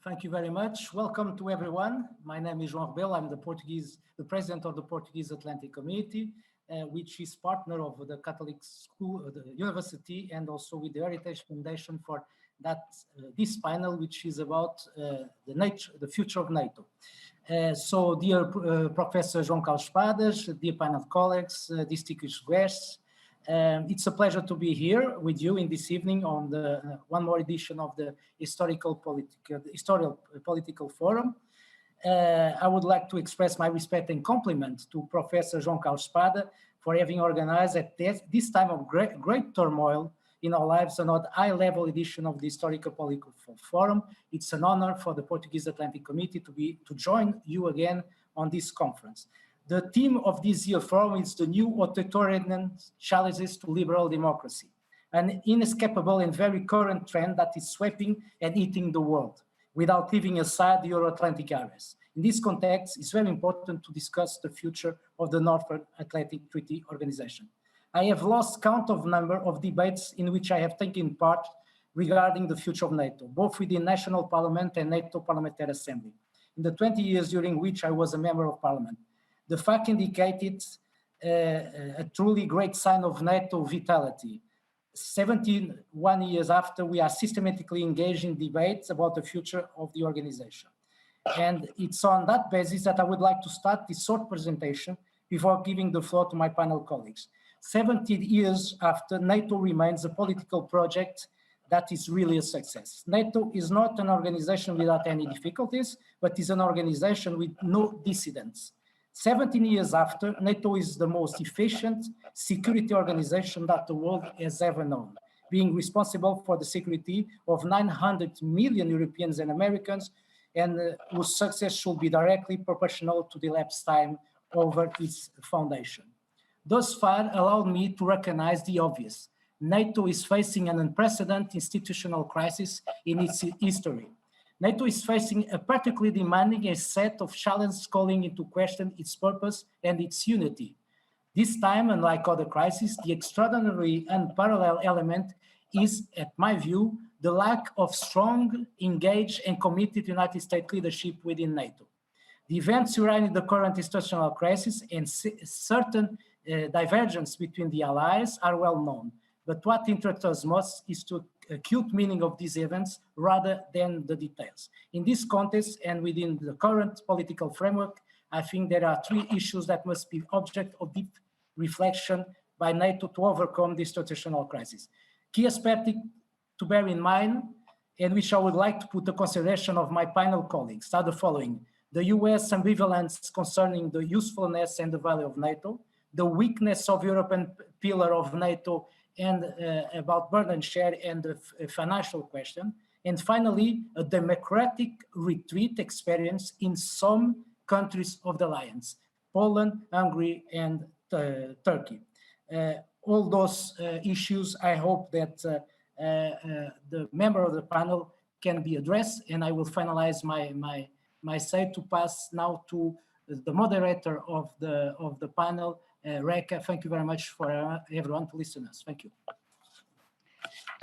Thank you very much. Welcome to everyone. My name is João Rebelo. I'm the president of the Portuguese Atlantic Community, which is partner of the Catholic School, the university, and also with the Heritage Foundation for this panel, which is about the future of NATO. So, dear Professor João Carlos Espadas, dear panel colleagues, distinguished guests, it's a pleasure to be here with you in this evening on the one more edition of the Historical Political Forum. I would like to express my respect and compliment to Professor João Carlos Espadas for having organized at this time of great turmoil in our lives another high-level edition of the Historical Political Forum. It's an honor for the Portuguese Atlantic Committee to join you again on this conference. The theme of this year's forum is the new authoritarian challenges to liberal democracy, an inescapable and very current trend that is sweeping and eating the world without leaving aside the Euro-Atlantic areas. In this context, it's very important to discuss the future of the North Atlantic Treaty Organization. I have lost count of number of debates in which I have taken part regarding the future of NATO, both within National Parliament and NATO Parliamentary Assembly, in the 20 years during which I was a member of Parliament. The fact indicated a truly great sign of NATO vitality. 71 years after, we are systematically engaged in debates about the future of the organization. And it's on that basis that I would like to start this short presentation before giving the floor to my panel colleagues. 70 years after, NATO remains a political project that is really a success. NATO is not an organization without any difficulties, but is an organization with no dissidents. 17 years after, NATO is the most efficient security organization that the world has ever known, being responsible for the security of 900 million Europeans and Americans, and whose success should be directly proportional to the elapsed time over its foundation. Thus far, allowed me to recognize the obvious. NATO is facing an unprecedented institutional crisis in its history. NATO is facing a particularly demanding set of challenges calling into question its purpose and its unity. This time, unlike other crises, the extraordinary and parallel element is, at my view, the lack of strong, engaged, and committed United States leadership within NATO. The events surrounding the current institutional crisis and certain divergence between the allies are well known, but what interests us most is the acute meaning of these events rather than the details. In this context and within the current political framework, I think there are three issues that must be object of deep reflection by NATO to overcome this institutional crisis. Key aspects to bear in mind, and which I would like to put the consideration of my panel colleagues, are the following: the US ambivalence concerning the usefulness and the value of NATO, the weakness of European pillar of NATO and about burden share and the financial question, and finally, a democratic retreat experience in some countries of the alliance, Poland, Hungary, and Turkey. All those issues, I hope that the member of the panel can be addressed, and I will finalize my say to pass now to the moderator of the panel, Reka. Thank you very much for everyone to listen to us. Thank you.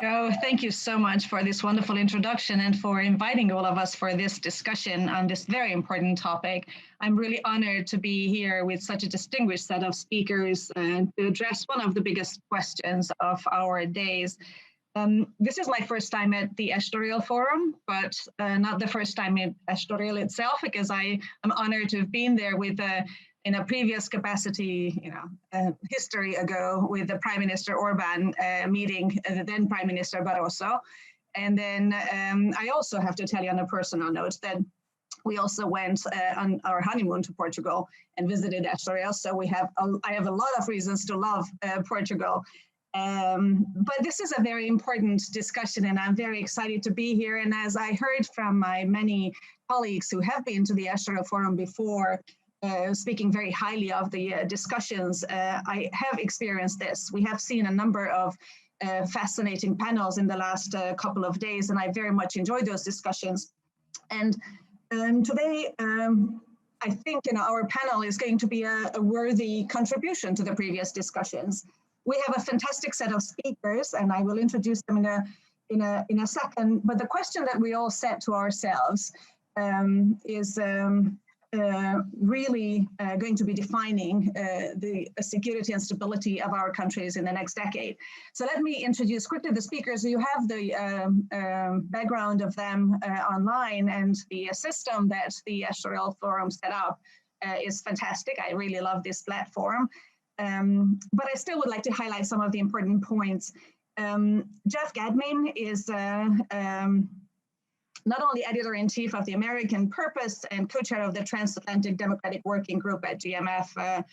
Joe, thank you so much for this wonderful introduction and for inviting all of us for this discussion on this very important topic. I'm really honored to be here with such a distinguished set of speakers and to address one of the biggest questions of our days. This is my first time at the Estoril Forum, but not the first time at Estoril itself, because I am honored to have been there with in a previous capacity, history ago, with the Prime Minister Orban meeting the then Prime Minister Barroso. And then I also have to tell you on a personal note that we also went on our honeymoon to Portugal and visited Estoril. So I have a lot of reasons to love Portugal. But this is a very important discussion, and I'm very excited to be here. And as I heard from my many colleagues who have been to the Estoril Forum before, speaking very highly of the discussions, I have experienced this. We have seen a number of fascinating panels in the last couple of days, and I very much enjoyed those discussions. And today, I think our panel is going to be a worthy contribution to the previous discussions. We have a fantastic set of speakers, and I will introduce them in a second. But the question that we all set to ourselves is really going to be defining the security and stability of our countries in the next decade. So let me introduce quickly the speakers. You have the background of them online, and the system that the Estoril Forum set up is fantastic. I really love this platform. But I still would like to highlight some of the important points. Jeff Gadmin is not only editor-in-chief of the American Purpose and co-chair of the Transatlantic Democratic Working Group at GMF,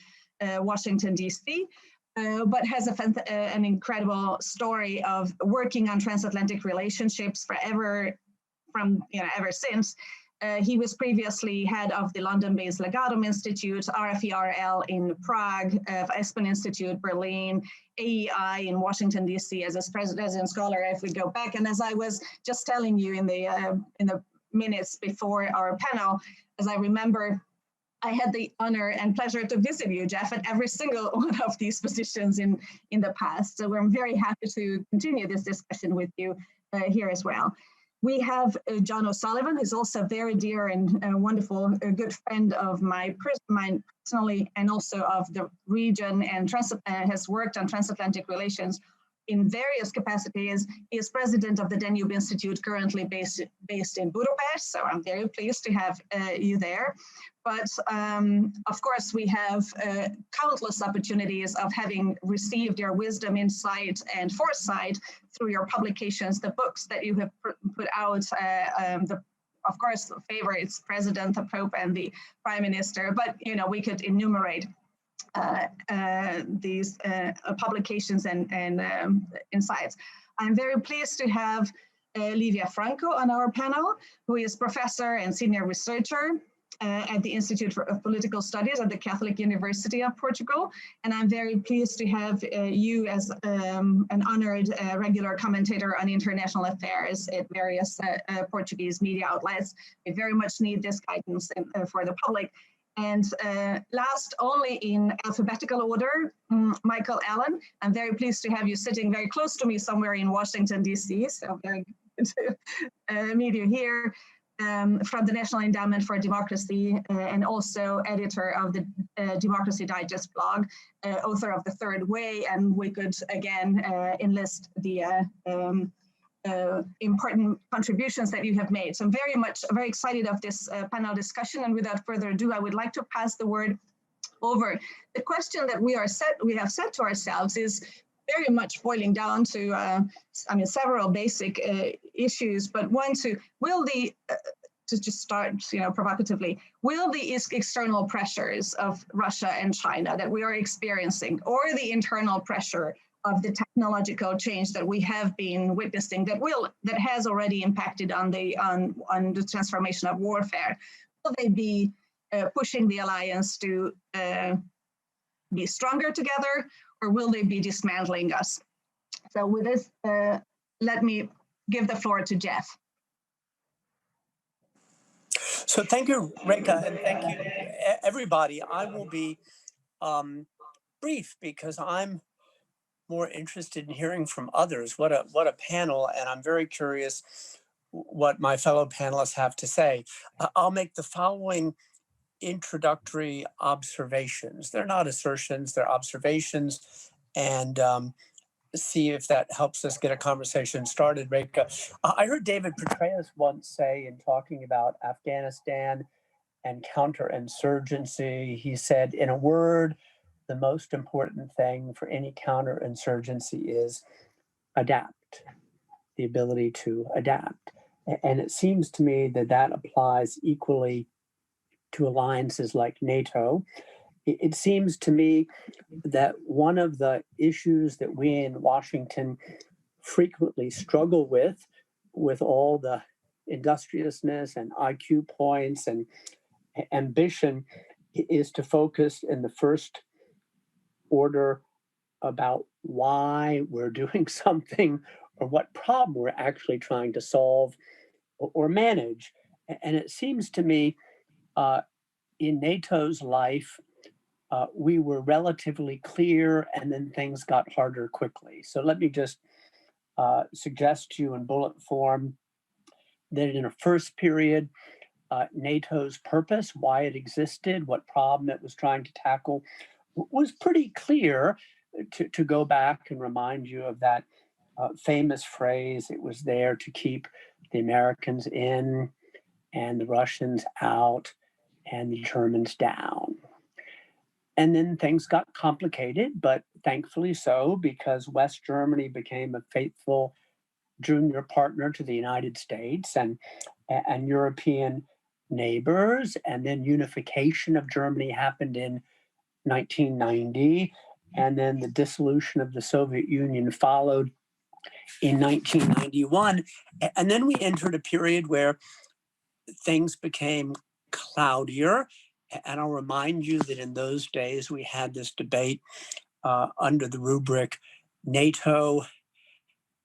Washington, D.C., but has an incredible story of working on transatlantic relationships ever since. He was previously head of the London-based Legatum Institute, RFERL in Prague, Espen Institute, Berlin, AEI in Washington, D.C. as a president scholar, if we go back. And as I was just telling you in the minutes before our panel, as I remember, I had the honor and pleasure to visit you, Jeff, at every single one of these positions in the past. So I'm very happy to continue this discussion with you here as well. We have John O'Sullivan, who's also very dear and wonderful, a good friend of mine personally, and also of the region, and has worked on transatlantic relations in various capacities. He is president of the Danube Institute, currently based in Budapest, so I'm very pleased to have you there. But of course, we have countless opportunities of having received your wisdom, insight, and foresight through your publications, the books that you have put out, of course, the favorites, President, the Pope, and the Prime Minister, but we could enumerate these publications and insights. I'm very pleased to have Livia Franco on our panel, who is professor and senior researcher at the Institute of Political Studies at the Catholic University of Portugal. And I'm very pleased to have you as an honored regular commentator on international affairs at various Portuguese media outlets. We very much need this guidance for the public. And last, only in alphabetical order, Michael Allen. I'm very pleased to have you sitting very close to me somewhere in Washington, D.C. So very good to meet you here. From the National Endowment for Democracy, and also editor of the Democracy Digest blog, author of The Third Way, and we could again enlist the important contributions that you have made. So I'm very excited of this panel discussion, and without further ado, I would like to pass the word over. The question that we have set to ourselves is very much boiling down to, several basic issues, but one to just start, provocatively, will the external pressures of Russia and China that we are experiencing, or the internal pressure of the technological change that we have been witnessing that has already impacted on the transformation of warfare, will they be pushing the alliance to be stronger together, or will they be dismantling us? So with this, let me give the floor to Jeff. So thank you, Reka, and thank you, everybody. I will be brief because I'm more interested in hearing from others. What a panel, and I'm very curious what my fellow panelists have to say. I'll make the following introductory observations. They're not assertions, they're observations, and see if that helps us get a conversation started, Reka. I heard David Petraeus once say, in talking about Afghanistan and counterinsurgency, he said, in a word, the most important thing for any counterinsurgency is adapt, the ability to adapt. And it seems to me that that applies equally to alliances like NATO. It seems to me that one of the issues that we in Washington frequently struggle with all the industriousness and IQ points and ambition, is to focus in the first order about why we're doing something or what problem we're actually trying to solve or manage. And it seems to me in NATO's life, we were relatively clear, and then things got harder quickly. So let me just suggest to you in bullet form that in a first period, NATO's purpose, why it existed, what problem it was trying to tackle, was pretty clear. To go back and remind you of that famous phrase, it was there to keep the Americans in and the Russians out and the Germans down. And then things got complicated, but thankfully so, because West Germany became a faithful junior partner to the United States and European neighbors. And then unification of Germany happened in 1990. And then the dissolution of the Soviet Union followed in 1991. And then we entered a period where things became cloudier. And I'll remind you that in those days, we had this debate under the rubric NATO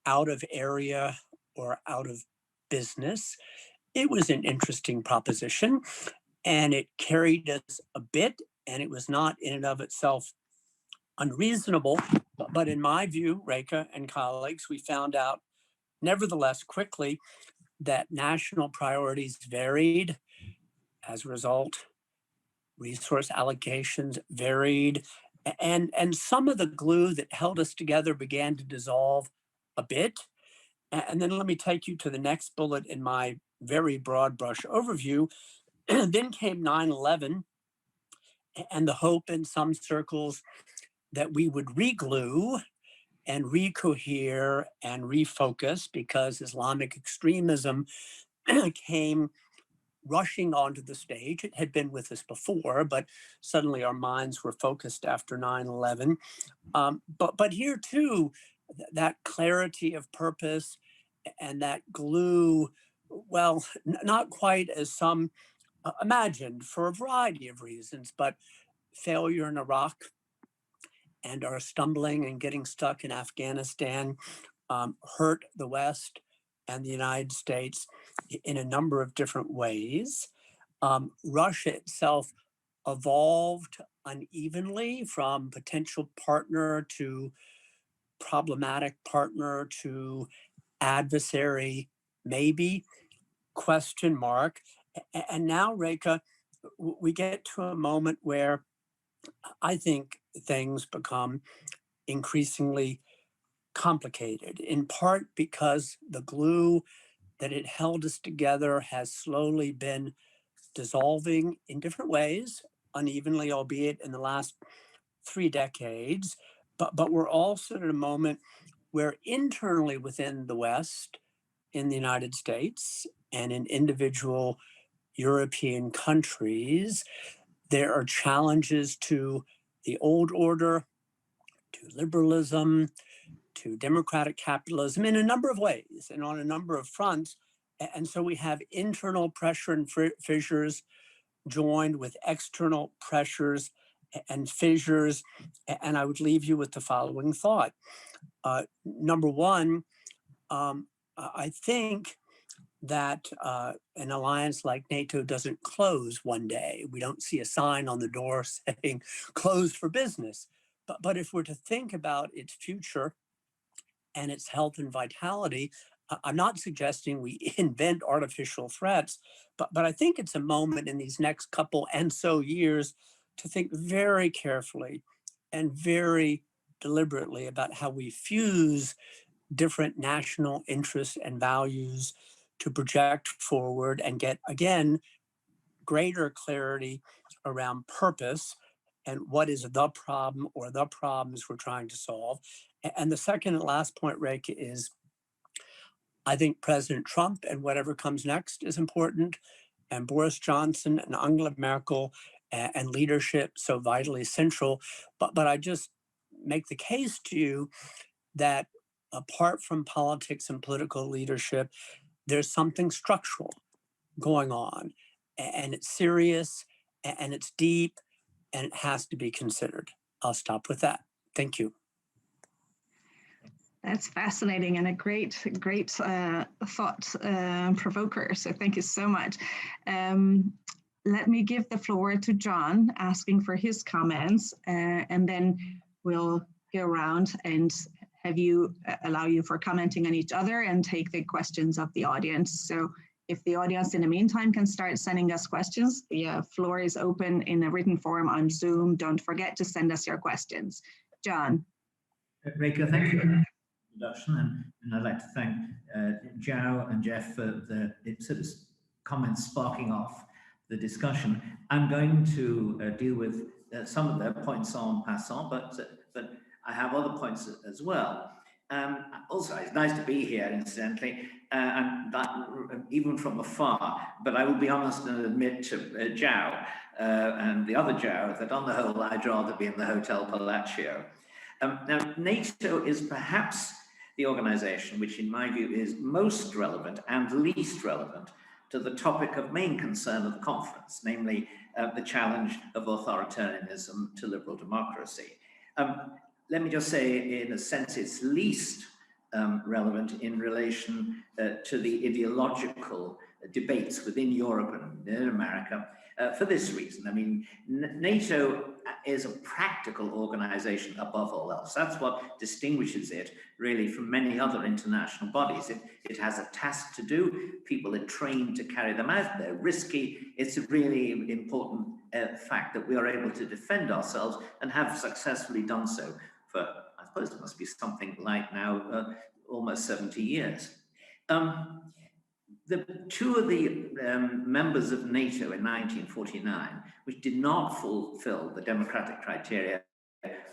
out of area or out of business. It was an interesting proposition, and it carried us a bit, and it was not in and of itself unreasonable. But in my view, Reka and colleagues, we found out nevertheless quickly that national priorities varied. As a result, resource allocations varied, and some of the glue that held us together began to dissolve a bit. And then let me take you to the next bullet in my very broad brush overview. Then came 9/11, and the hope in some circles that we would re-glue and recohere and refocus, because Islamic extremism came rushing onto the stage. It had been with us before, but suddenly our minds were focused after 9/11. But here too, that clarity of purpose and that glue, well, not quite as some imagined for a variety of reasons, but failure in Iraq and our stumbling and getting stuck in Afghanistan hurt the West and the United States in a number of different ways. Russia itself evolved unevenly from potential partner to problematic partner to adversary, maybe, question mark. And now, Reka, we get to a moment where I think things become increasingly complicated, in part because the glue that had held us together has slowly been dissolving in different ways, unevenly, albeit in the last 3 decades. But we're also at a moment where internally within the West, in the United States, and in individual European countries, there are challenges to the old order, to liberalism, to democratic capitalism in a number of ways and on a number of fronts. And so we have internal pressure and fissures joined with external pressures and fissures. And I would leave you with the following thought. Number one, I think that an alliance like NATO doesn't close one day. We don't see a sign on the door saying closed for business. But if we're to think about its future and its health and vitality, I'm not suggesting we invent artificial threats, but I think it's a moment in these next couple and so years to think very carefully and very deliberately about how we fuse different national interests and values to project forward and get, again, greater clarity around purpose and what is the problem or the problems we're trying to solve. And the second and last point, Reka, is I think President Trump and whatever comes next is important, and Boris Johnson and Angela Merkel and leadership so vitally central. But I just make the case to you that apart from politics and political leadership, there's something structural going on, and it's serious, and it's deep, and it has to be considered. I'll stop with that. Thank you. That's fascinating and a great thought provoker. So thank you so much. Let me give the floor to John, asking for his comments, and then we'll go around and allow you for commenting on each other and take the questions of the audience. So if the audience in the meantime can start sending us questions, the floor is open in a written form on Zoom. Don't forget to send us your questions. John. Reka, thank you for the introduction, and I'd like to thank João and Jeff for the sort of comments sparking off the discussion. I'm going to deal with some of their points en passant, but I have other points as well. Also, it's nice to be here, incidentally, and that, even from afar, but I will be honest and admit to João and the other João that on the whole, I'd rather be in the Hotel Palacio. Now, NATO is perhaps the organization which, in my view, is most relevant and least relevant to the topic of main concern of the conference, namely the challenge of authoritarianism to liberal democracy. Let me just say, in a sense, it's least relevant in relation to the ideological debates within Europe and in America for this reason. I mean, NATO is a practical organization above all else. That's what distinguishes it really from many other international bodies. It has a task to do. People are trained to carry them out. They're risky. It's a really important fact that we are able to defend ourselves and have successfully done so for, I suppose it must be something like now almost 70 years. The two of the members of NATO in 1949, which did not fulfill the democratic criteria,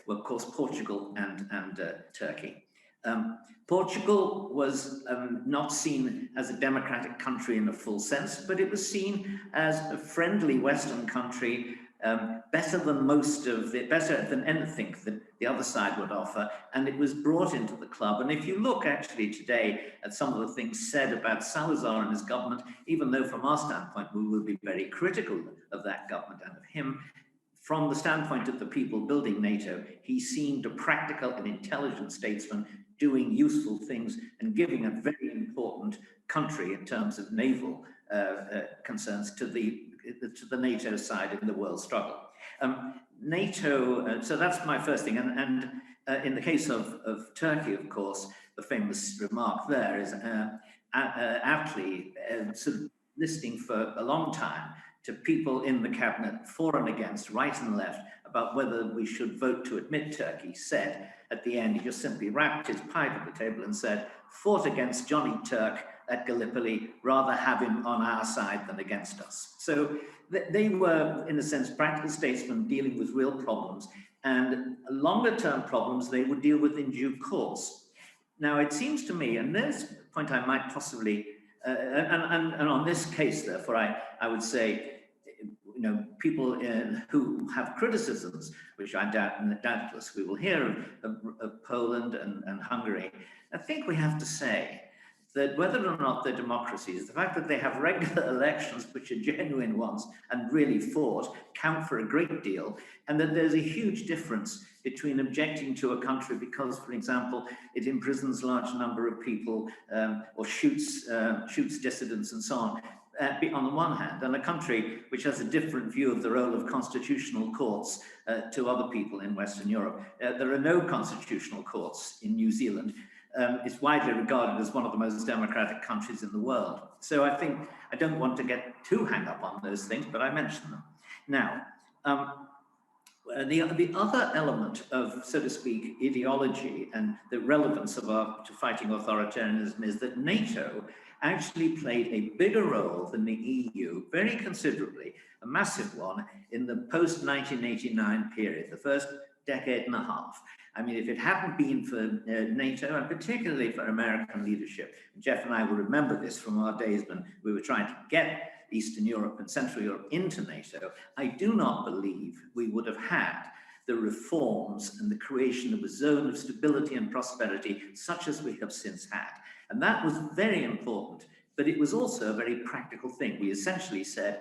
were of course Portugal and Turkey. Portugal was not seen as a democratic country in a full sense, but it was seen as a friendly Western country, better than anything that the other side would offer, and it was brought into the club. And if you look actually today at some of the things said about Salazar and his government, even though from our standpoint we will be very critical of that government and of him, from the standpoint of the people building NATO, he seemed a practical and intelligent statesman doing useful things and giving a very important country in terms of naval concerns to the NATO side in the world struggle. NATO, so that's my first thing. And in the case of Turkey, of course, the famous remark there is aptly sort of listening for a long time to people in the cabinet for and against, right and left, about whether we should vote to admit Turkey, said at the end, he just simply rapped his pipe at the table and said, fought against Johnny Turk at Gallipoli, rather have him on our side than against us. So they were, in a sense, practical statesmen dealing with real problems, and longer term problems they would deal with in due course. Now, it seems to me, and there's a point I might possibly, and on this case, therefore, I would say, you know, people who have criticisms, which I doubtless we will hear of Poland and Hungary, I think we have to say that whether or not they're democracies, the fact that they have regular elections, which are genuine ones and really fought, count for a great deal, and that there's a huge difference between objecting to a country because, for example, it imprisons a large number of people or shoots dissidents and so on the one hand, and a country which has a different view of the role of constitutional courts to other people in Western Europe. There are no constitutional courts in New Zealand. It's widely regarded as one of the most democratic countries in the world. So I think I don't want to get too hung up on those things, but I mention them. Now, the other element of, so to speak, ideology and the relevance of to fighting authoritarianism is that NATO actually played a bigger role than the EU, very considerably, a massive one, in the post-1989 period, the first decade and a half. I mean, if it hadn't been for NATO, and particularly for American leadership, and Jeff and I will remember this from our days when we were trying to get Eastern Europe and Central Europe into NATO, I do not believe we would have had the reforms and the creation of a zone of stability and prosperity such as we have since had. And that was very important, but it was also a very practical thing. We essentially said,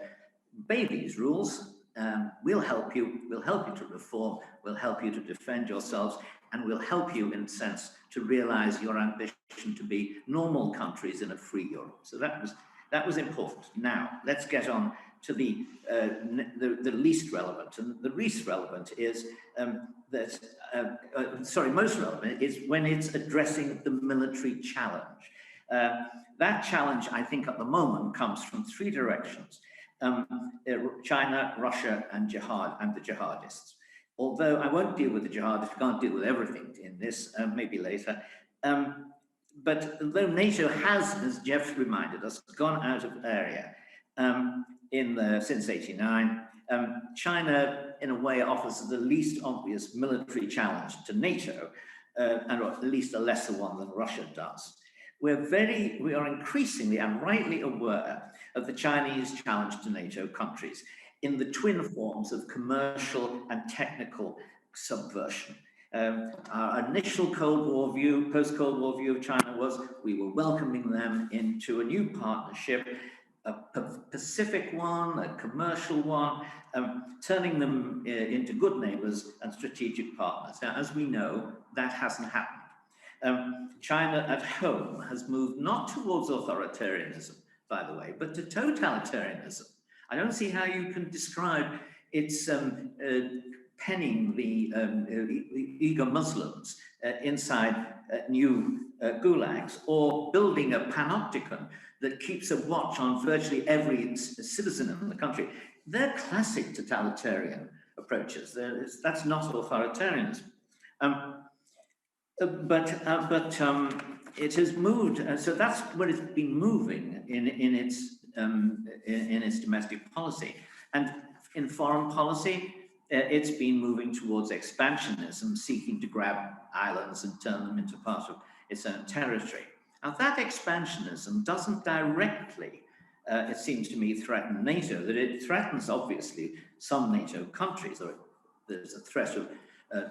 obey these rules, we'll help you to reform, we'll help you to defend yourselves, and we'll help you, in a sense, to realize your ambition to be normal countries in a free Europe. So that was That was important. Now, let's get on to the least relevant. And the least relevant is most relevant is when it's addressing the military challenge. That challenge, I think, at the moment comes from three directions: China, Russia, and the jihadists. Although I won't deal with the jihadists, can't deal with everything in this, maybe later. But though NATO has, as Jeff reminded us, gone out of area since '89, China, in a way, offers the least obvious military challenge to NATO, and at least a lesser one than Russia does. We are increasingly and rightly aware of the Chinese challenge to NATO countries in the twin forms of commercial and technical subversion. Our initial Cold War view, post-Cold War view of China was we were welcoming them into a new partnership, a Pacific one, a commercial one, turning them into good neighbors and strategic partners. Now, as we know, that hasn't happened. China at home has moved not towards authoritarianism, by the way, but to totalitarianism. I don't see how you can describe its penning the Uyghur Muslims inside new gulags, or building a panopticon that keeps a watch on virtually every citizen in the country. They're classic totalitarian approaches. That's not authoritarianism. But it has moved, so that's where it's been moving in its domestic policy. And in foreign policy, it's been moving towards expansionism, seeking to grab islands and turn them into part of its own territory. Now, that expansionism doesn't directly, it seems to me, threaten NATO. That it threatens, obviously, some NATO countries, or there's a threat of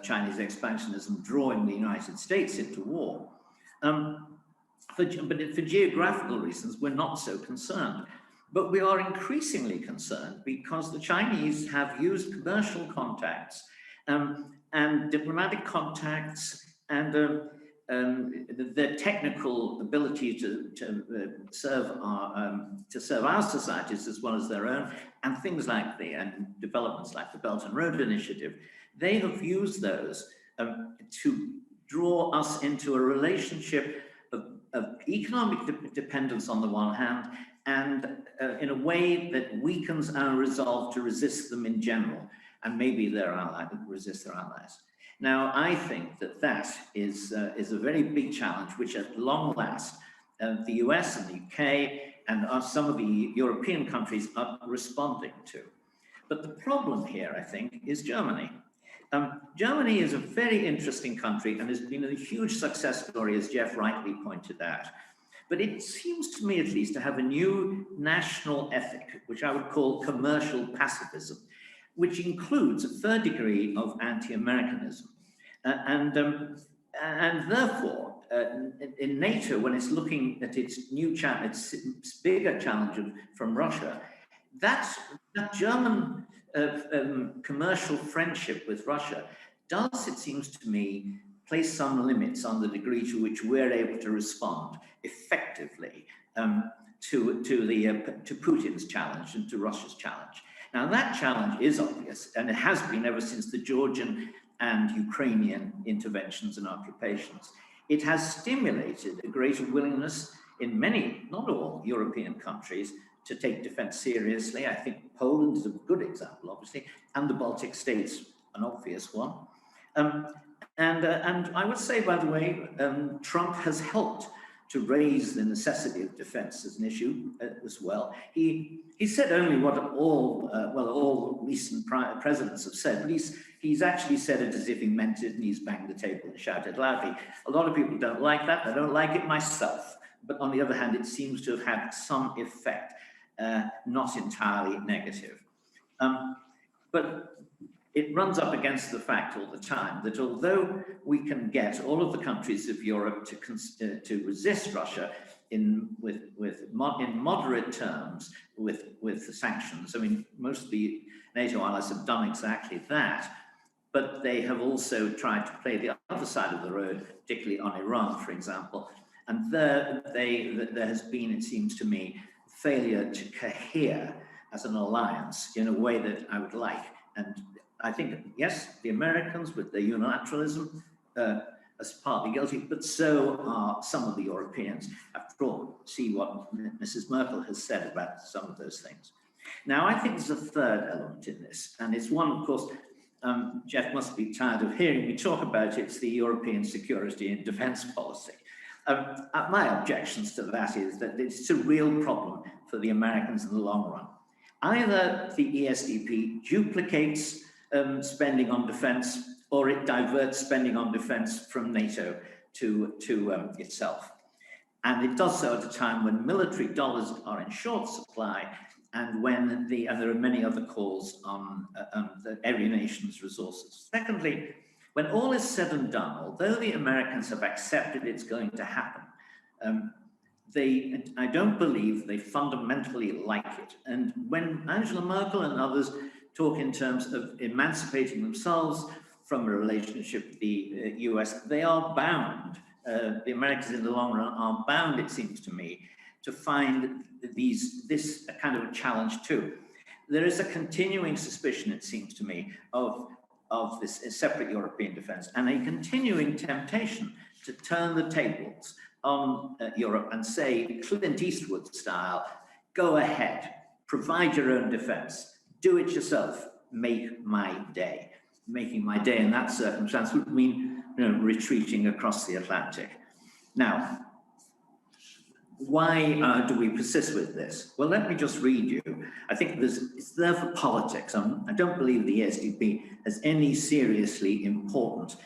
Chinese expansionism drawing the United States into war. But for geographical reasons, we're not so concerned. But we are increasingly concerned because the Chinese have used commercial contacts and diplomatic contacts and their technical ability to serve our societies as well as their own, and things like developments like the Belt and Road Initiative. They have used those to draw us into a relationship of economic dependence on the one hand, and in a way that weakens our resolve to resist them in general, and maybe resist their allies. Now, I think that is a very big challenge, which at long last, the US and the UK and some of the European countries are responding to. But the problem here, I think, is Germany. Germany is a very interesting country and has been a huge success story, as Jeff rightly pointed out. But it seems to me, at least, to have a new national ethic, which I would call commercial pacifism, which includes a third degree of anti-Americanism. And therefore, in NATO, when it's looking at its new challenge, its bigger challenge from Russia, that German commercial friendship with Russia does, it seems to me, place some limits on the degree to which we're able to respond effectively to Putin's challenge and to Russia's challenge. Now, that challenge is obvious, and it has been ever since the Georgian and Ukrainian interventions and occupations. It has stimulated a greater willingness in many, not all, European countries to take defense seriously. I think Poland is a good example, obviously, and the Baltic states, an obvious one. And I would say, by the way, Trump has helped to raise the necessity of defense as an issue as well. He said only what all recent presidents have said, but he's actually said it as if he meant it, and he's banged the table and shouted loudly. A lot of people don't like that. I don't like it myself. But on the other hand, it seems to have had some effect, not entirely negative. But it runs up against the fact all the time that although we can get all of the countries of Europe to resist Russia in moderate terms with the sanctions, I mean, most of the NATO allies have done exactly that, but they have also tried to play the other side of the road, particularly on Iran, for example. And there has been, it seems to me, failure to cohere as an alliance in a way that I would like. And I think, yes, the Americans with their unilateralism are partly guilty, but so are some of the Europeans. After all, see what Mrs. Merkel has said about some of those things. Now, I think there's a third element in this, and it's one, of course, Jeff must be tired of hearing me talk about it. It's the European security and defense policy. My objections to that is that it's a real problem for the Americans in the long run. Either the ESDP duplicates spending on defense, or it diverts spending on defense from NATO to itself. And it does so at a time when military dollars are in short supply, and when there are many other calls on every nation's resources. Secondly, when all is said and done, although the Americans have accepted it's going to happen, I don't believe they fundamentally like it. And when Angela Merkel and others talk in terms of emancipating themselves from a relationship with the US, they are bound. The Americans in the long run are bound, it seems to me, to find this kind of a challenge too. There is a continuing suspicion, it seems to me, of this separate European defense, and a continuing temptation to turn the tables on Europe and say, Clint Eastwood style, go ahead, provide your own defense, do it yourself, make my day. Making my day in that circumstance would mean, retreating across the Atlantic. Now, why do we persist with this? Well, let me just read you. I think it's there for politics. I don't believe the ESDP has any seriously important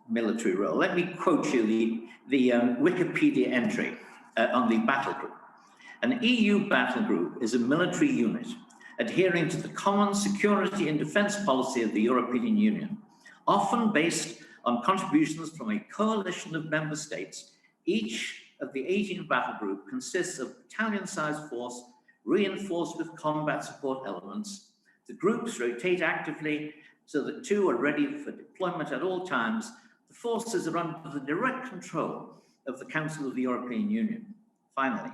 military role. Let me quote you the Wikipedia entry on the battle group. An EU battle group is a military unit adhering to the common security and defense policy of the European Union, often based on contributions from a coalition of member states. Each of the 18 battle group consists of battalion-sized force reinforced with combat support elements. The groups rotate actively so that two are ready for deployment at all times. The forces are under the direct control of the Council of the European Union. Finally,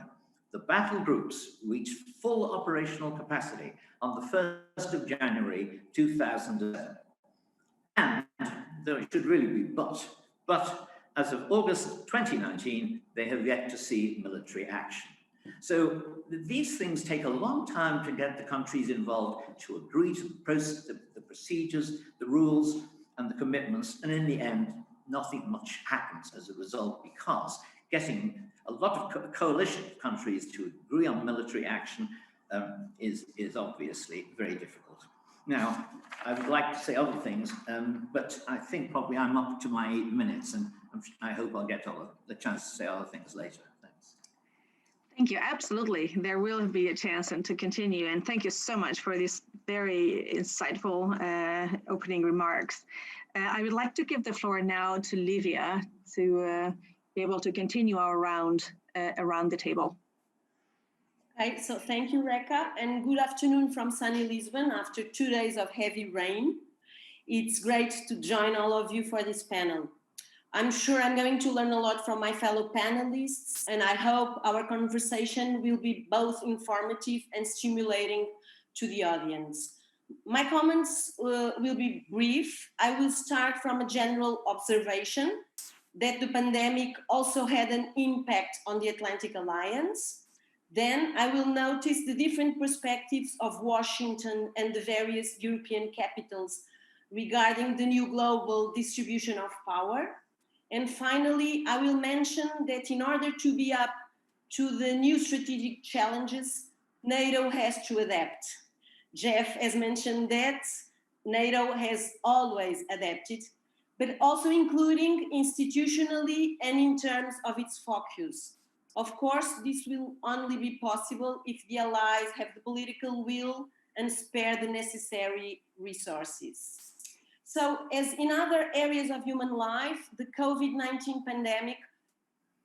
the battle groups reached full operational capacity on the 1st of January 2007. And there should really be but as of August 2019, they have yet to see military action. So these things take a long time to get the countries involved to agree to the process, the procedures, the rules, and the commitments. And in the end, nothing much happens as a result, because getting a lot of coalition of countries to agree on military action is obviously very difficult. Now, I would like to say other things, but I think probably I'm up to my 8 minutes, and I hope I'll get the chance to say other things later. Thanks. Thank you. Absolutely. There will be a chance to continue. And thank you so much for these very insightful opening remarks. I would like to give the floor now to Livia to be able to continue our round around the table. Okay, so thank you, Reka, and good afternoon from sunny Lisbon after 2 days of heavy rain. It's great to join all of you for this panel. I'm sure I'm going to learn a lot from my fellow panelists, and I hope our conversation will be both informative and stimulating to the audience. My comments will be brief. I will start from a general observation that the pandemic also had an impact on the Atlantic Alliance. Then I will notice the different perspectives of Washington and the various European capitals regarding the new global distribution of power. And finally, I will mention that in order to be up to the new strategic challenges, NATO has to adapt. Jeff has mentioned that NATO has always adapted, but also including institutionally and in terms of its focus. Of course, this will only be possible if the allies have the political will and spare the necessary resources. So, as in other areas of human life, the COVID-19 pandemic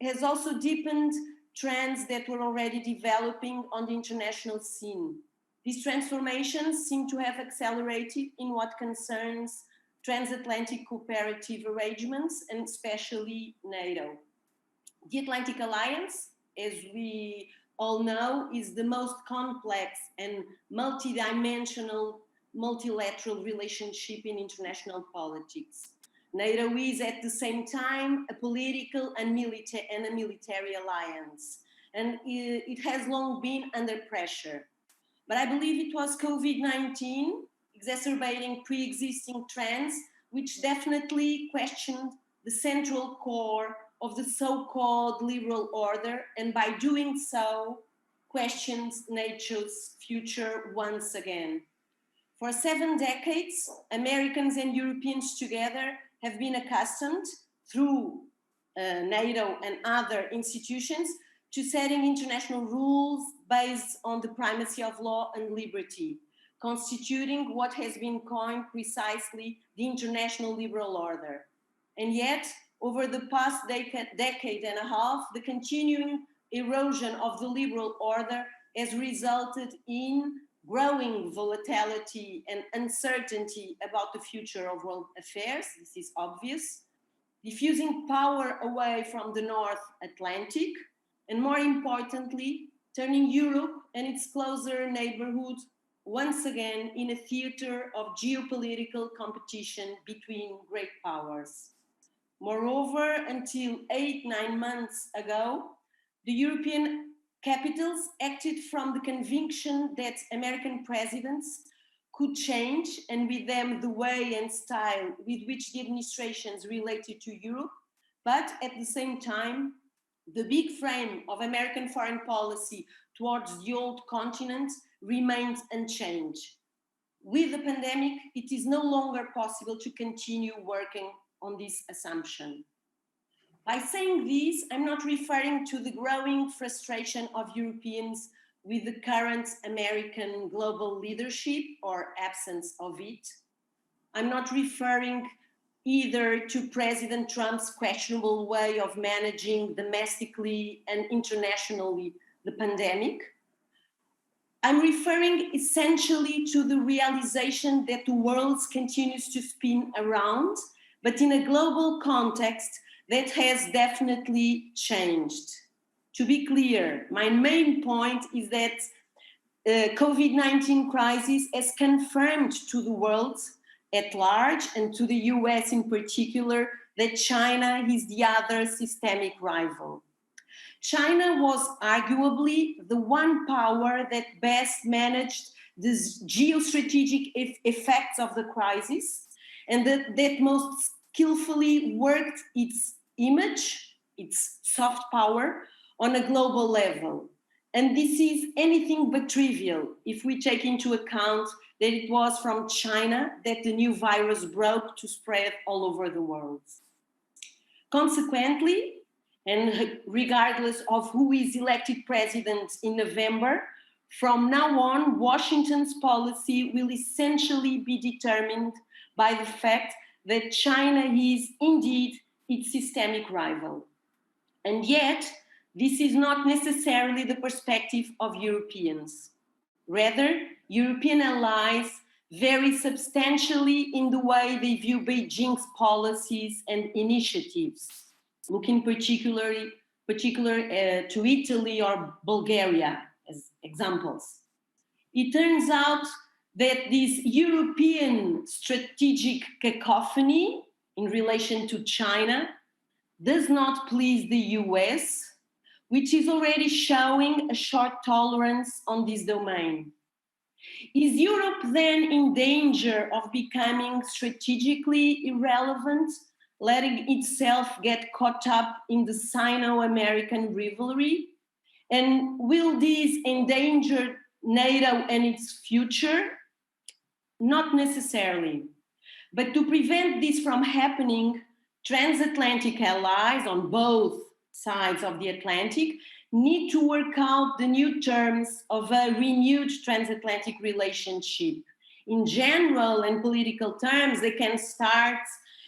has also deepened trends that were already developing on the international scene. These transformations seem to have accelerated in what concerns transatlantic cooperative arrangements, and especially NATO. The Atlantic Alliance, as we all know, is the most complex and multidimensional multilateral relationship in international politics. NATO is at the same time a political and a military alliance, and it has long been under pressure. But I believe it was COVID-19 exacerbating pre-existing trends which definitely questioned the central core of the so-called liberal order, and by doing so, questions NATO's future once again. For 7 decades, Americans and Europeans together have been accustomed, through NATO and other institutions, to setting international rules based on the primacy of law and liberty, constituting what has been coined precisely the international liberal order. And yet, over the past decade and a half, the continuing erosion of the liberal order has resulted in growing volatility and uncertainty about the future of world affairs. This is obvious. Diffusing power away from the North Atlantic, and more importantly, turning Europe and its closer neighborhood once again in a theater of geopolitical competition between great powers. Moreover, until 8-9 months ago, the European capitals acted from the conviction that American presidents could change, and with them the way and style with which the administrations related to Europe, but at the same time, the big frame of American foreign policy towards the old continent remained unchanged. With the pandemic, it is no longer possible to continue working on this assumption. By saying this, I'm not referring to the growing frustration of Europeans with the current American global leadership or absence of it. I'm not referring either to President Trump's questionable way of managing domestically and internationally the pandemic. I'm referring essentially to the realization that the world continues to spin around, but in a global context that has definitely changed. To be clear, my main point is that COVID-19 crisis has confirmed to the world at large, and to the US in particular, that China is the other systemic rival. China was arguably the one power that best managed the geostrategic effects of the crisis, and that most skillfully worked its image, its soft power, on a global level. And this is anything but trivial if we take into account that it was from China that the new virus broke to spread all over the world. Consequently, and regardless of who is elected president in November, from now on, Washington's policy will essentially be determined by the fact that China is indeed its systemic rival. And yet, this is not necessarily the perspective of Europeans. Rather, European allies vary substantially in the way they view Beijing's policies and initiatives, looking particular to Italy or Bulgaria as examples. It turns out that this European strategic cacophony in relation to China does not please the US, which is already showing a short tolerance on this domain. Is Europe then in danger of becoming strategically irrelevant, letting itself get caught up in the Sino-American rivalry? And will this endanger NATO and its future? Not necessarily. But to prevent this from happening, transatlantic allies on both sides of the Atlantic need to work out the new terms of a renewed transatlantic relationship. In general and political terms, they can start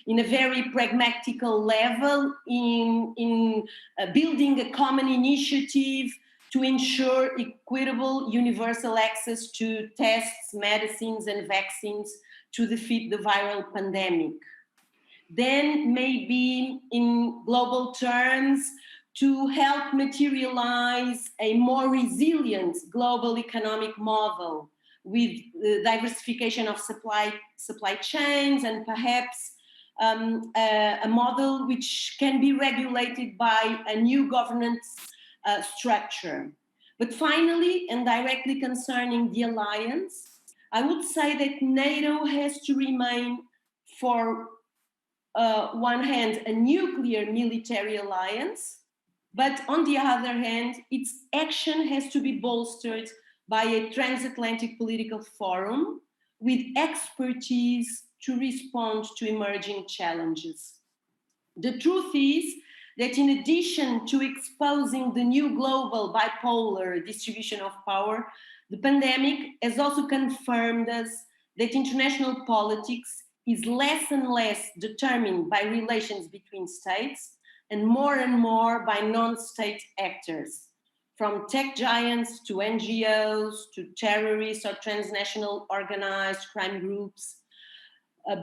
in a very pragmatical level in building a common initiative to ensure equitable universal access to tests, medicines, and vaccines to defeat the viral pandemic. Then maybe in global terms, to help materialize a more resilient global economic model with the diversification of supply chains and perhaps a model which can be regulated by a new governance structure. But finally, and directly concerning the alliance, I would say that NATO has to remain, for one hand, a nuclear military alliance, but on the other hand, its action has to be bolstered by a transatlantic political forum with expertise to respond to emerging challenges. The truth is that in addition to exposing the new global bipolar distribution of power, the pandemic has also confirmed us that international politics is less and less determined by relations between states and more by non-state actors, from tech giants to NGOs to terrorists or transnational organized crime groups.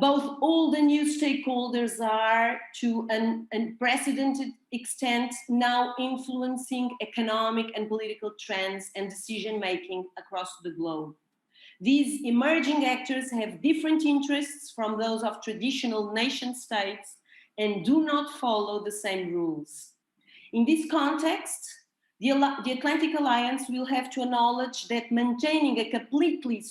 Both old and new stakeholders are, to an unprecedented extent, now influencing economic and political trends and decision-making across the globe. These emerging actors have different interests from those of traditional nation states and do not follow the same rules. In this context, the Atlantic Alliance will have to acknowledge that maintaining a completely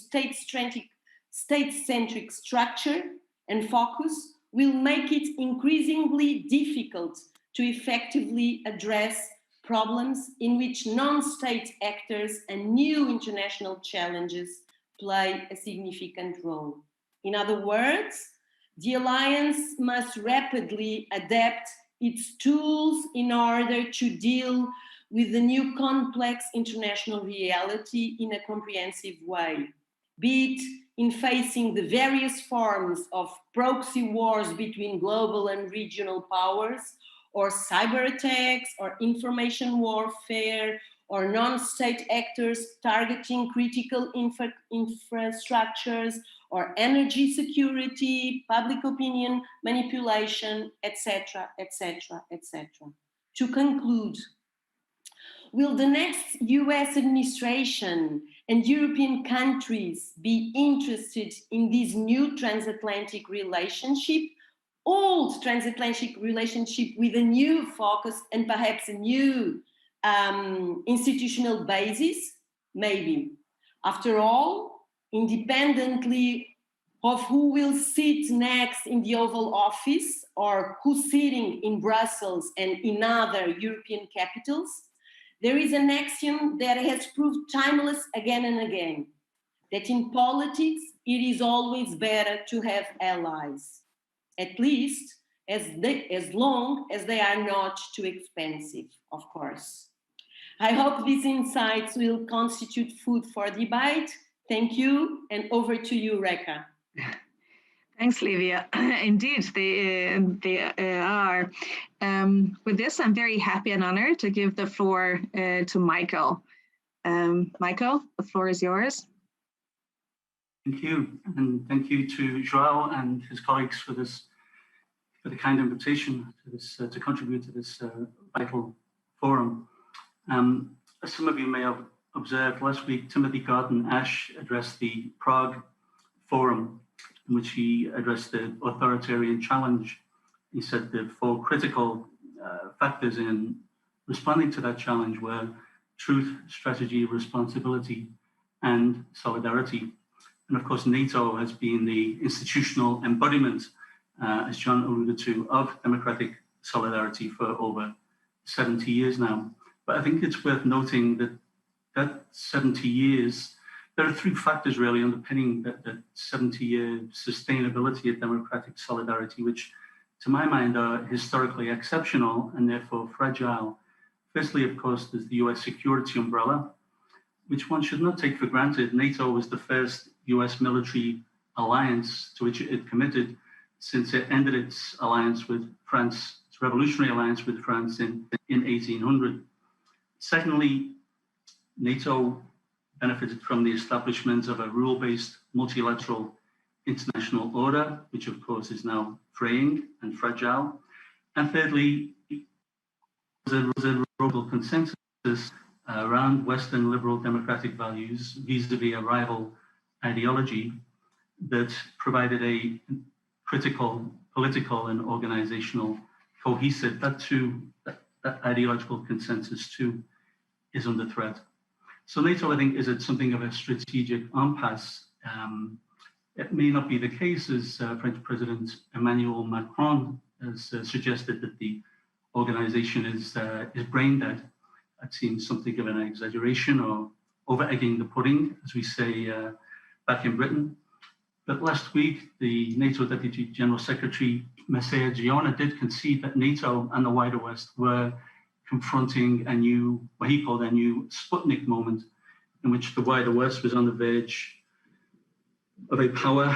state-centric structure and focus will make it increasingly difficult to effectively address problems in which non-state actors and new international challenges play a significant role. In other words, the Alliance must rapidly adapt its tools in order to deal with the new complex international reality in a comprehensive way, be it in facing the various forms of proxy wars between global and regional powers, or cyber attacks, or information warfare, or non-state actors targeting critical infrastructures, or energy security, public opinion manipulation, etc., etc., etc. To conclude, will the next US administration and European countries be interested in this new transatlantic relationship, old transatlantic relationship with a new focus and perhaps a new institutional basis? Maybe. After all, independently of who will sit next in the Oval Office or who's sitting in Brussels and in other European capitals, there is an axiom that has proved timeless again and again, that in politics, it is always better to have allies, at least as long as they are not too expensive, of course. I hope these insights will constitute food for debate. Thank you, and over to you, Reka. Thanks, Livia. Indeed, they are. With this, I'm very happy and honored to give the floor to Michael. Michael, the floor is yours. Thank you, and thank you to João and his colleagues for the kind invitation to contribute to this vital forum. As some of you may have observed, last week Timothy Garton Ash addressed the Prague Forum, in which he addressed the authoritarian challenge. He said the four critical factors in responding to that challenge were truth, strategy, responsibility, and solidarity. And of course, NATO has been the institutional embodiment, as John alluded to, of democratic solidarity for over 70 years now. But I think it's worth noting that 70 years, there are three factors really underpinning that 70-year sustainability of democratic solidarity, which to my mind are historically exceptional and therefore fragile. Firstly, of course, there's the US security umbrella, which one should not take for granted. NATO was the first US military alliance to which it committed since it ended its alliance with France, its revolutionary alliance with France in 1800. Secondly, NATO benefited from the establishment of a rule-based multilateral international order, which of course is now fraying and fragile. And thirdly, a global consensus around Western liberal democratic values vis-a-vis a rival ideology that provided a critical political and organizational cohesive. That ideological consensus too is under threat. So NATO, I think, is at something of a strategic impasse. It may not be the case, as French President Emmanuel Macron has suggested, that the organization is brain dead. That seems something of an exaggeration or over-egging the pudding, as we say back in Britain. But last week, the NATO Deputy General Secretary, Messier Giona, did concede that NATO and the wider West were confronting a new, what he called a new Sputnik moment, in which the wider West was on the verge of a power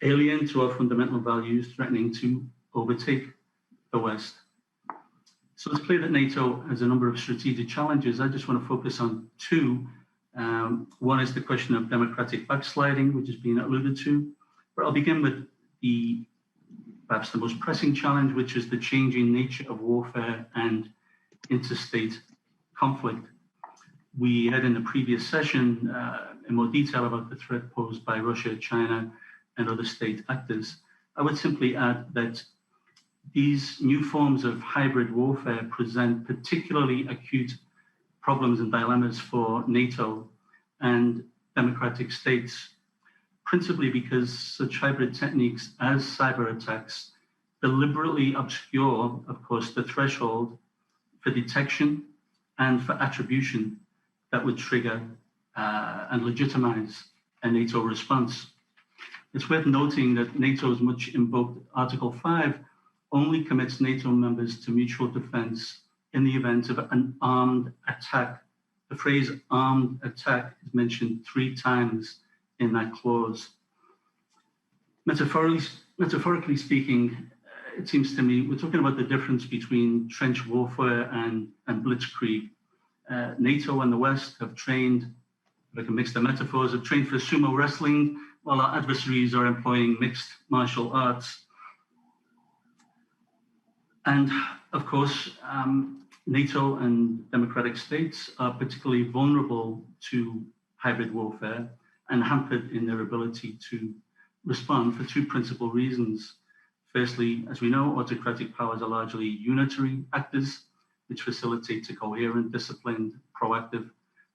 alien to our fundamental values, threatening to overtake the West. So it's clear that NATO has a number of strategic challenges. I just want to focus on two. One is the question of democratic backsliding, which has been alluded to. But I'll begin with perhaps the most pressing challenge, which is the changing nature of warfare and interstate conflict. We had in the previous session in more detail about the threat posed by Russia, China, and other state actors. I would simply add that these new forms of hybrid warfare present particularly acute problems and dilemmas for NATO and democratic states, principally because such hybrid techniques as cyber attacks deliberately obscure, of course, the threshold for detection and for attribution that would trigger and legitimize a NATO response. It's worth noting that NATO's much invoked Article 5 only commits NATO members to mutual defense in the event of an armed attack. The phrase armed attack is mentioned 3 times in that clause. Metaphorically speaking, it seems to me, we're talking about the difference between trench warfare and blitzkrieg. NATO and the West have trained, if I can mix the metaphors, have trained for sumo wrestling, while our adversaries are employing mixed martial arts. And of course, NATO and democratic states are particularly vulnerable to hybrid warfare and hampered in their ability to respond for 2 principal reasons. Firstly, as we know, autocratic powers are largely unitary actors, which facilitates a coherent, disciplined, proactive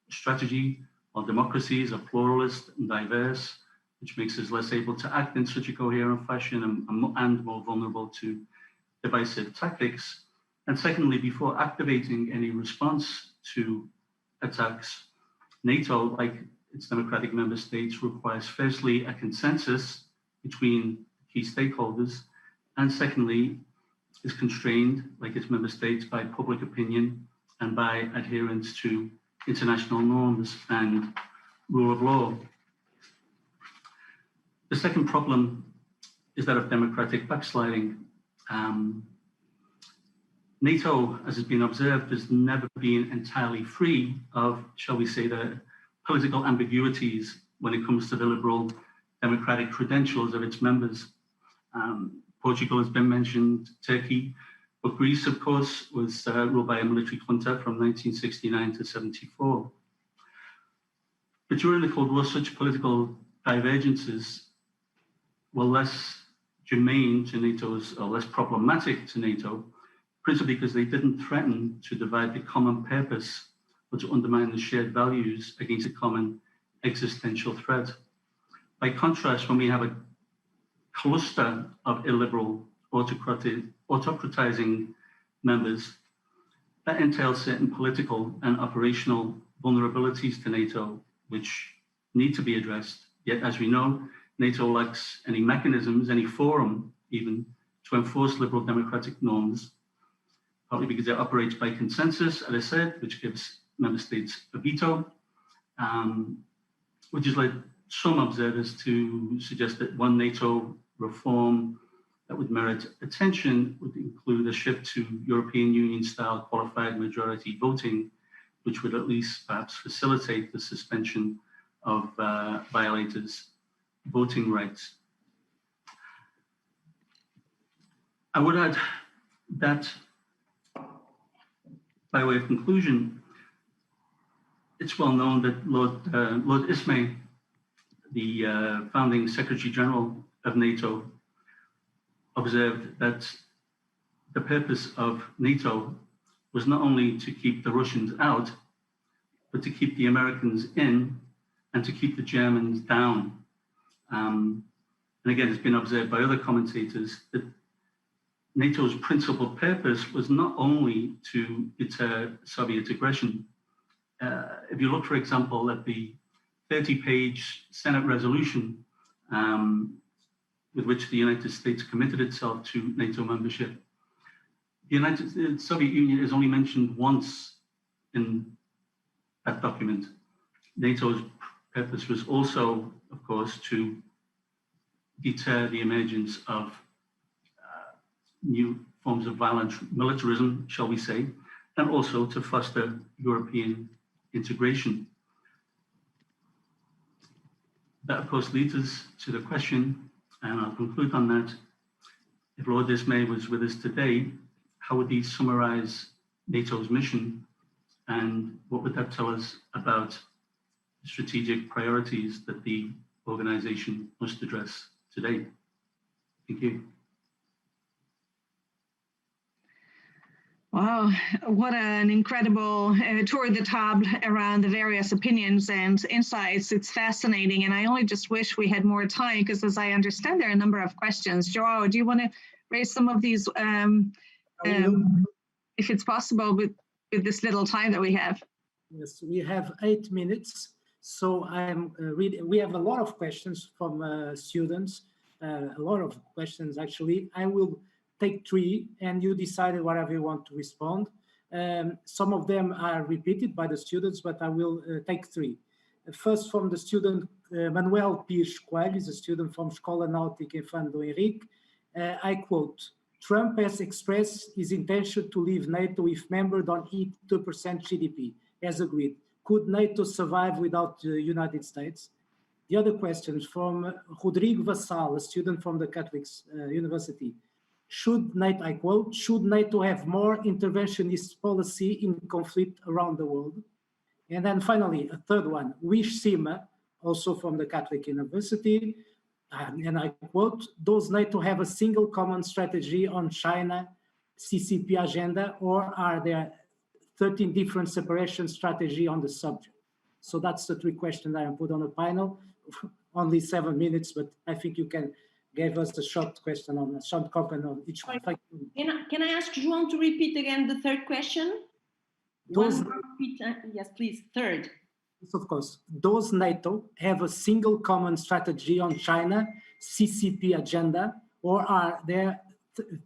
strategy, while democracies are pluralist and diverse, which makes us less able to act in such a coherent fashion and more vulnerable to divisive tactics. And secondly, before activating any response to attacks, NATO, like its democratic member states, requires firstly a consensus between key stakeholders, and secondly, is constrained, like its member states, by public opinion and by adherence to international norms and rule of law. The second problem is that of democratic backsliding. NATO, as has been observed, has never been entirely free of, shall we say, the political ambiguities when it comes to the liberal democratic credentials of its members. Portugal has been mentioned, Turkey, but Greece, of course, was ruled by a military junta from 1969 to 74. But during the Cold War, such political divergences were less germane to NATO's, or less problematic to NATO, principally because they didn't threaten to divide the common purpose or to undermine the shared values against a common existential threat. By contrast, when we have a cluster of illiberal, autocratizing members, that entails certain political and operational vulnerabilities to NATO, which need to be addressed. Yet, as we know, NATO lacks any mechanisms, any forum even, to enforce liberal democratic norms, partly because it operates by consensus, as I said, which gives member states a veto, which has led some observers to suggest that one NATO reform that would merit attention would include a shift to European Union-style qualified majority voting, which would at least perhaps facilitate the suspension of violators' voting rights. I would add that by way of conclusion, it's well known that Lord Ismay, the founding Secretary General of NATO, observed that the purpose of NATO was not only to keep the Russians out, but to keep the Americans in and to keep the Germans down. And again, it's been observed by other commentators that NATO's principal purpose was not only to deter Soviet aggression. If you look, for example, at the 30-page Senate resolution with which the United States committed itself to NATO membership, the Soviet Union is only mentioned once in that document. NATO's purpose was also, of course, to deter the emergence of new forms of violent militarism, shall we say, and also to foster European integration. That, of course, leads us to the question, and I'll conclude on that. If Lord Ismay was with us today, how would he summarize NATO's mission, and what would that tell us about the strategic priorities that the organization must address today? Thank you. Wow, what an incredible tour of the top around the various opinions and insights. It's fascinating, and I only just wish we had more time, because as I understand, there are a number of questions. Joao, do you want to raise some of these, if it's possible, with this little time that we have? Yes, we have 8 minutes. So I'm reading. We have a lot of questions from students, a lot of questions actually. I will take 3 and you decide whatever you want to respond. Some of them are repeated by the students, but I will take 3. First, from the student Manuel Pires Coelho, is a student from Escola Náutica Infante Henrique. I quote, "Trump has expressed his intention to leave NATO if membered on 2% GDP, as agreed. Could NATO survive without the United States?" The other question from Rodrigo Vassal, a student from the Catholic University. Should NATO, I quote, "Should NATO have more interventionist policy in conflict around the world?" And then finally, a third one, Wish Sima, also from the Catholic University, and I quote, "Does NATO have a single common strategy on China CCP agenda, or are there 13 different separation strategy on the subject?" So that's the 3 questions I put on the panel. Only 7 minutes, but I think you can give us a short question on a short comment on each one. Can I ask João to repeat again the third question? Yes, please. Third. Yes, of course. Does NATO have a single common strategy on China CCP agenda, or are there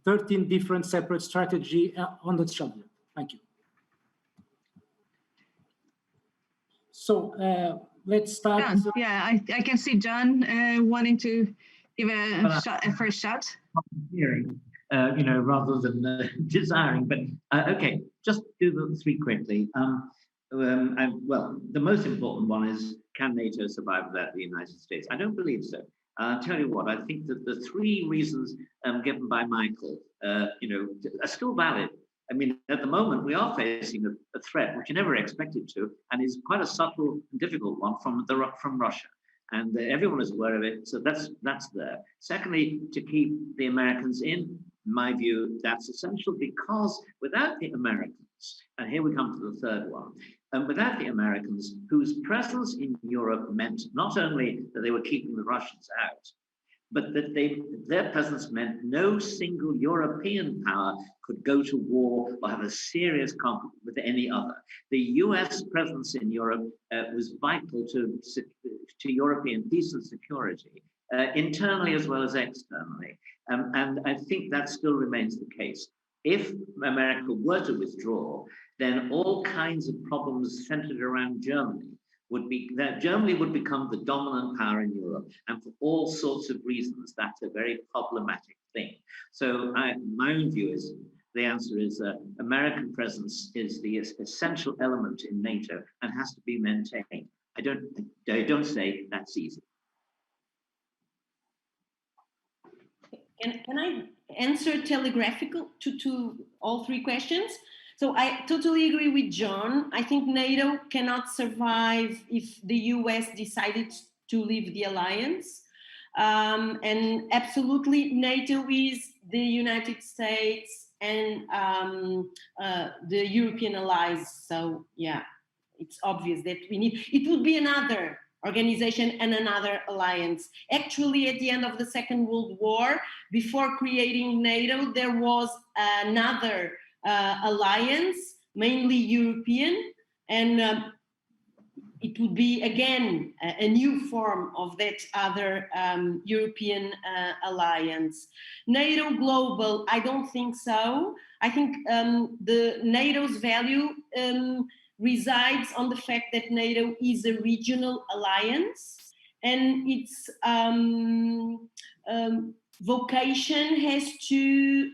13 different separate strategy on the subject? Thank you. So let's start. John, yeah, I can see John wanting to give a first shot. Hearing, rather than desiring, but okay, just do the 3 quickly. Well, the most important one is, can NATO survive without the United States? I don't believe so. I'll tell you what, I think that the 3 reasons given by Michael, are still valid. I mean, at the moment, we are facing a threat which you never expected to, and is quite a subtle and difficult one from Russia. And everyone is aware of it, so that's there. Secondly, to keep the Americans in my view, that's essential, because without the Americans, and here we come to the third one, without the Americans, whose presence in Europe meant not only that they were keeping the Russians out, but that their presence meant no single European power could go to war or have a serious conflict with any other. The US presence in Europe was vital to European peace and security, internally as well as externally. And I think that still remains the case. If America were to withdraw, then all kinds of problems centered around Germany Germany would become the dominant power in Europe, and for all sorts of reasons, that's a very problematic thing. So my own view is, the answer is American presence is the essential element in NATO and has to be maintained. I don't say that's easy. Can I answer telegraphically to all 3 questions? So I totally agree with John. I think NATO cannot survive if the US decided to leave the alliance. And absolutely, NATO is the United States and the European allies. So yeah, it's obvious that we need, it would be another organization and another alliance. Actually, at the end of the Second World War, before creating NATO, there was another alliance, mainly European, and it would be again a new form of that other European alliance. NATO global, I don't think so. I think the NATO's value resides on the fact that NATO is a regional alliance, and its vocation has to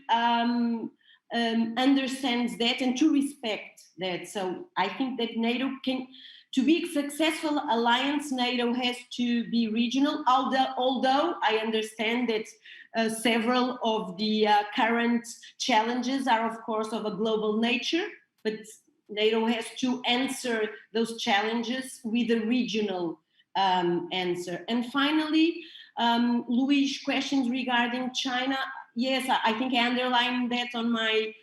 understand that and to respect that. So I think that NATO can, to be a successful alliance, NATO has to be regional, although I understand that several of the current challenges are, of course, of a global nature, but NATO has to answer those challenges with a regional answer. And finally, Luis, questions regarding China. Yes, I think I underlined that on my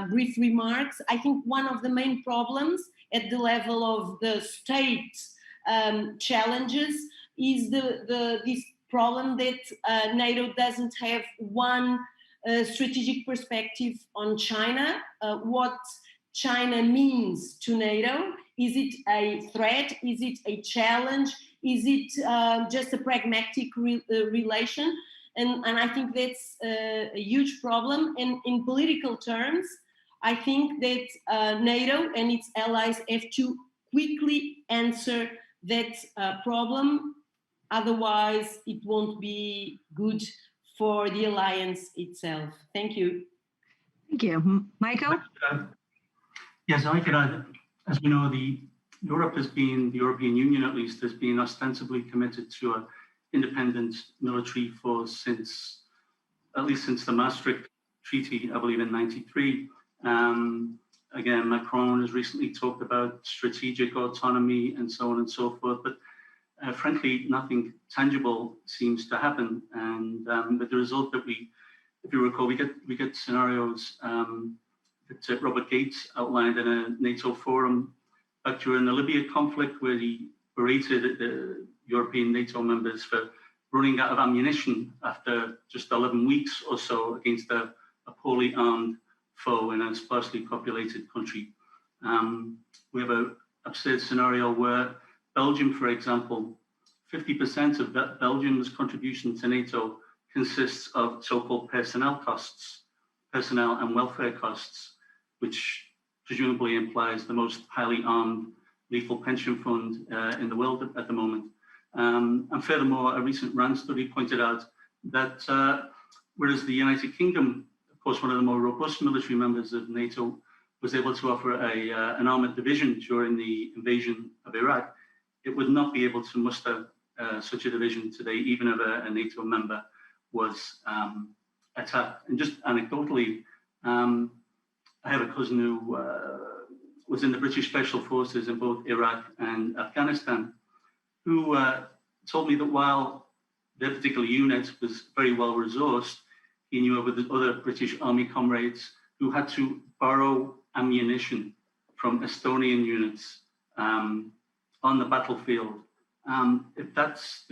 brief remarks. I think one of the main problems at the level of the state challenges is this problem that NATO doesn't have one strategic perspective on China. What China means to NATO? Is it a threat? Is it a challenge? Is it just a pragmatic relation? And I think that's a huge problem. And in political terms, I think that NATO and its allies have to quickly answer that problem. Otherwise, it won't be good for the alliance itself. Thank you. Thank you. Michael? Yes, I could add, as we know, Europe has been, the European Union at least, has been ostensibly committed to an independent military force at least since the Maastricht Treaty, I believe in '93. Again, Macron has recently talked about strategic autonomy and so on and so forth, but frankly, nothing tangible seems to happen. And with the result that if you recall, we get scenarios that Robert Gates outlined in a NATO forum back during the Libya conflict, where he berated the European NATO members for running out of ammunition after just 11 weeks or so against a poorly armed foe in a sparsely populated country. We have an absurd scenario where Belgium, for example, 50% of Belgium's contribution to NATO consists of so-called personnel and welfare costs, which presumably implies the most highly armed lethal pension fund in the world at the moment. And furthermore, a recent RAND study pointed out that whereas the United Kingdom, of course, one of the more robust military members of NATO, was able to offer an armored division during the invasion of Iraq, it would not be able to muster such a division today, even if a NATO member was attacked. And just anecdotally, I have a cousin who was in the British Special Forces in both Iraq and Afghanistan, who told me that while their particular unit was very well resourced, he knew of other British Army comrades who had to borrow ammunition from Estonian units on the battlefield. If that's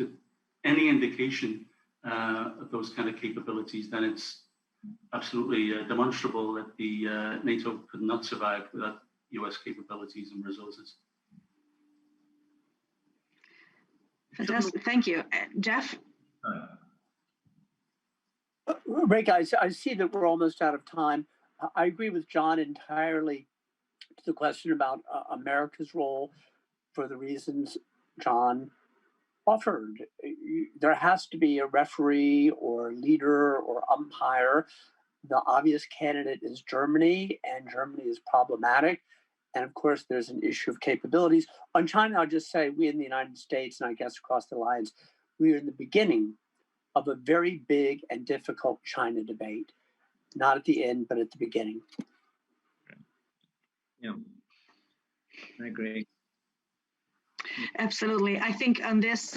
any indication of those kind of capabilities, then it's absolutely demonstrable that the NATO could not survive without US capabilities and resources. Fantastic, thank you. Jeff? Right, guys, I see that we're almost out of time. I agree with John entirely to the question about America's role for the reasons John offered. There has to be a referee or leader or umpire. The obvious candidate is Germany, and Germany is problematic. And of course, there's an issue of capabilities. On China, I'll just say we in the United States, and I guess across the alliance, we are in the beginning of a very big and difficult China debate. Not at the end, but at the beginning. Yeah, I agree. Absolutely. I think on this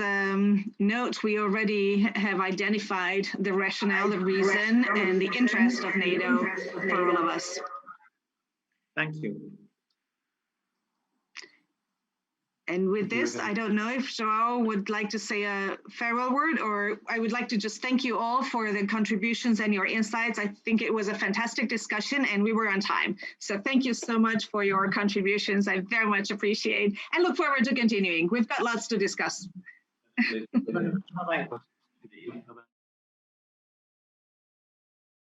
note, we already have identified the rationale, the reason, and the interest of NATO for all of us. Thank you. And with this, I don't know if Joao would like to say a farewell word, or I would like to just thank you all for the contributions and your insights. I think it was a fantastic discussion and we were on time. So thank you so much for your contributions. I very much appreciate and look forward to continuing. We've got lots to discuss. Bye-bye.